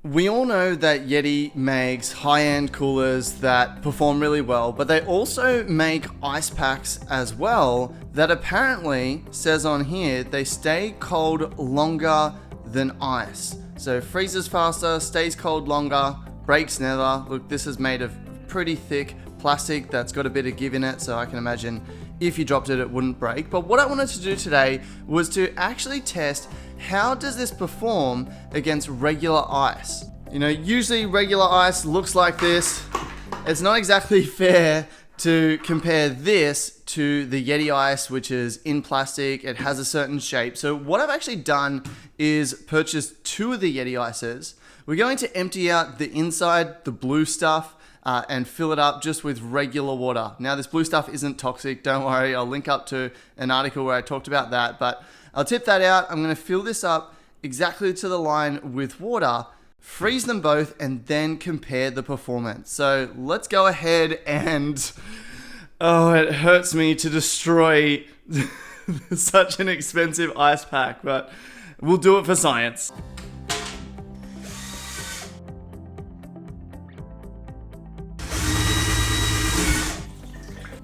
We all know that Yeti makes high-end coolers that perform really well, but they also make ice packs as well that apparently, says on here, they stay cold longer than ice. So freezes faster, stays cold longer, breaks never. Look, this is made of pretty thick plastic that's got a bit of give in it, so I can imagine if you dropped it, it wouldn't break. But what I wanted to do today was to actually test how does this perform against regular ice. You know, usually regular ice looks like this. It's not exactly fair to compare this to the Yeti Ice, which is in plastic. It has a certain shape. So what I've actually done is purchase two of the Yeti Ices. We're going to empty out the inside, the blue stuff, and fill it up just with regular water. Now, this blue stuff isn't toxic, don't worry. I'll link up to an article where I talked about that, but I'll tip that out. I'm gonna fill this up exactly to the line with water, freeze them both, and then compare the performance. So let's go ahead and, oh, it hurts me to destroy such an expensive ice pack, but we'll do it for science.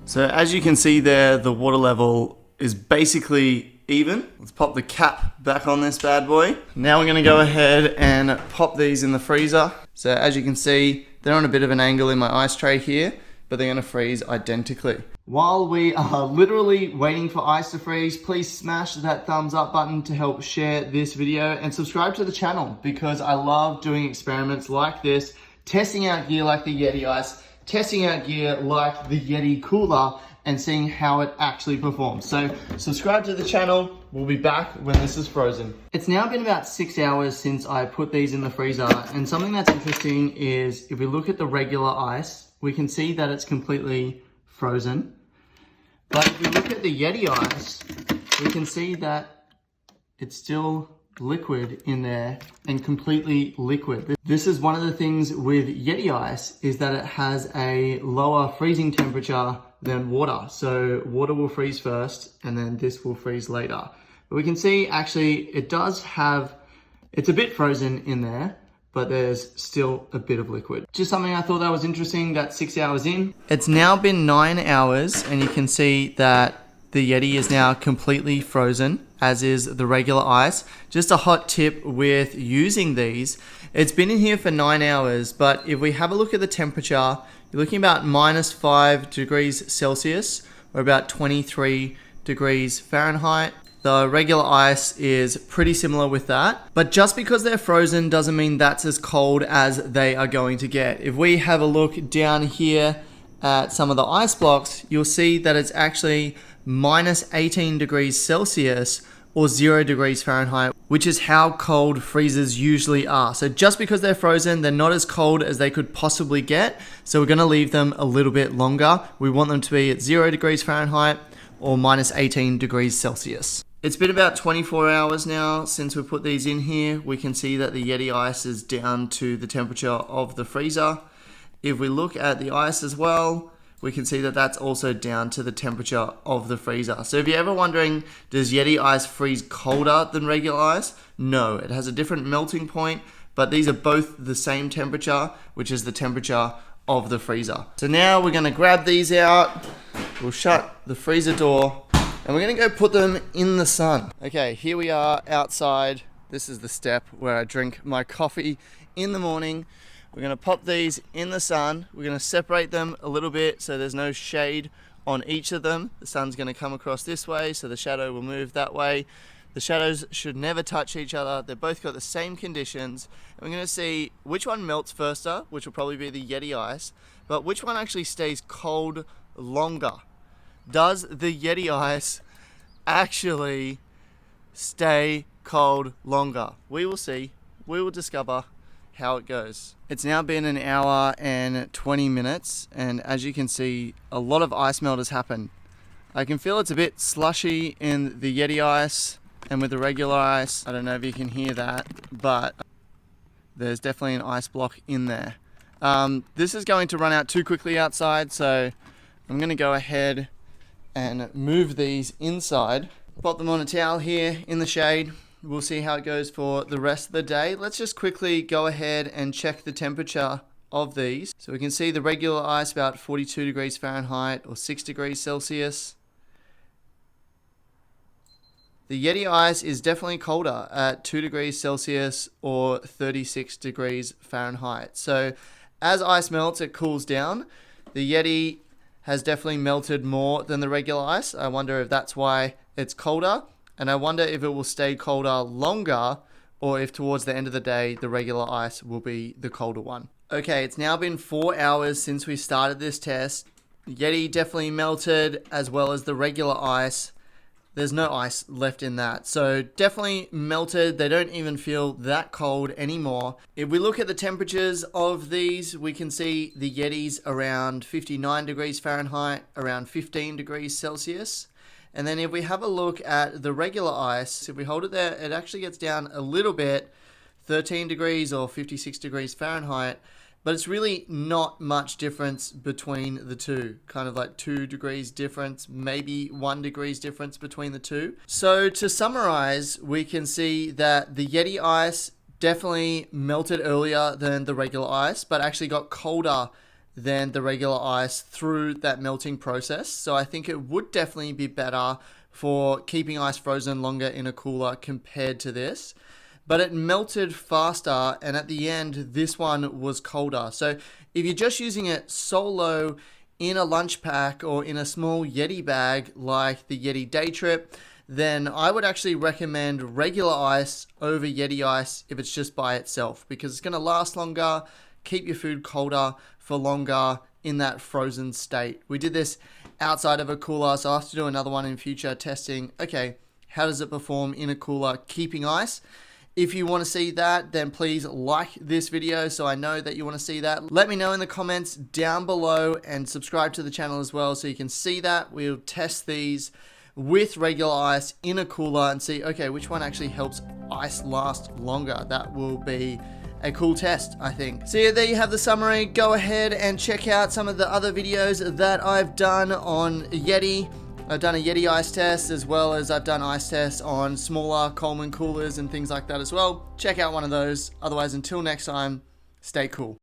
So as you can see there, the water level is basically even. Let's pop the cap back on this bad boy. Now we're gonna go ahead and pop these in the freezer. So as you can see, they're on a bit of an angle in my ice tray here, but they're gonna freeze identically. While we are literally waiting for ice to freeze, please smash that thumbs up button to help share this video and subscribe to the channel because I love doing experiments like this, testing out gear like the Yeti Ice, testing out gear like the Yeti cooler, and seeing how it actually performs. So subscribe to the channel. We'll be back when this is frozen. It's now been about 6 hours since I put these in the freezer, and something that's interesting is if we look at the regular ice, we can see that it's completely frozen. But if we look at the Yeti Ice, we can see that it's still liquid in there and completely liquid. This is one of the things with Yeti Ice is that it has a lower freezing temperature than water. So water will freeze first and then this will freeze later. But we can see actually it does have, it's a bit frozen in there, but there's still a bit of liquid. Just something I thought that was interesting, that 6 hours in. It's now been 9 hours and you can see that the Yeti is now completely frozen, as is the regular ice. Just a hot tip with using these, it's been in here for 9 hours, but if we have a look at the temperature, you're looking about -5 degrees Celsius or about 23 degrees Fahrenheit. The regular ice is pretty similar with that, but just because they're frozen doesn't mean that's as cold as they are going to get. If we have a look down here at some of the ice blocks, you'll see that it's actually -18 degrees Celsius or 0 degrees Fahrenheit, which is how cold freezers usually are. So just because they're frozen, they're not as cold as they could possibly get. So we're gonna leave them a little bit longer. We want them to be at 0 degrees Fahrenheit or -18 degrees Celsius. It's been about 24 hours now since we put these in here. We can see that the Yeti Ice is down to the temperature of the freezer. If we look at the ice as well, we can see that that's also down to the temperature of the freezer. So if you're ever wondering, does Yeti Ice freeze colder than regular ice? No, it has a different melting point, but these are both the same temperature, which is the temperature of the freezer. So now we're gonna grab these out, we'll shut the freezer door, and we're gonna go put them in the sun. Okay, here we are outside. This is the step where I drink my coffee in the morning. We're gonna pop these in the sun. We're gonna separate them a little bit so there's no shade on each of them. The sun's gonna come across this way, so the shadow will move that way. The shadows should never touch each other. They've both got the same conditions. And we're gonna see which one melts faster, which will probably be the Yeti Ice, but which one actually stays cold longer. Does the Yeti Ice actually stay cold longer? We will see. We will discover how it goes. It's now been an hour and 20 minutes, and as you can see, a lot of ice melt has happened. I can feel it's a bit slushy in the Yeti Ice and with the regular ice. I don't know if you can hear that, but there's definitely an ice block in there. This is going to run out too quickly outside, so I'm gonna go ahead and move these inside. Pop them on a towel here in the shade. We'll see how it goes for the rest of the day. Let's just quickly go ahead and check the temperature of these. So we can see the regular ice about 42 degrees Fahrenheit or 6 degrees Celsius. The Yeti Ice is definitely colder at 2 degrees Celsius or 36 degrees Fahrenheit. So as ice melts, it cools down. The Yeti has definitely melted more than the regular ice. I wonder if that's why it's colder. And I wonder if it will stay colder longer or if towards the end of the day, the regular ice will be the colder one. Okay, it's now been 4 hours since we started this test. The Yeti definitely melted as well as the regular ice. There's no ice left in that. So definitely melted. They don't even feel that cold anymore. If we look at the temperatures of these, we can see the Yetis around 59 degrees Fahrenheit, around 15 degrees Celsius. And then if we have a look at the regular ice, if we hold it there, it actually gets down a little bit, 13 degrees or 56 degrees Fahrenheit. But it's really not much difference between the two. Kind of like 2 degrees difference, maybe 1 degrees difference between the two. So to summarize, we can see that the Yeti Ice definitely melted earlier than the regular ice, but actually got colder than the regular ice through that melting process. So I think it would definitely be better for keeping ice frozen longer in a cooler compared to this. But it melted faster, and at the end, this one was colder. So if you're just using it solo in a lunch pack or in a small Yeti bag like the Yeti Day Trip, then I would actually recommend regular ice over Yeti Ice if it's just by itself, because it's going to last longer, keep your food colder for longer in that frozen state. We did this outside of a cooler, so I'll have to do another one in future testing. Okay, how does it perform in a cooler keeping ice? If you want to see that, then please like this video so I know that you want to see that. Let me know in the comments down below and subscribe to the channel as well so you can see that. We'll test these with regular ice in a cooler and see, okay, which one actually helps ice last longer. That will be a cool test, I think. So yeah, there you have the summary. Go ahead and check out some of the other videos that I've done on Yeti. I've done a Yeti ice test, as well as I've done ice tests on smaller Coleman coolers and things like that as well. Check out one of those. Otherwise, until next time, stay cool.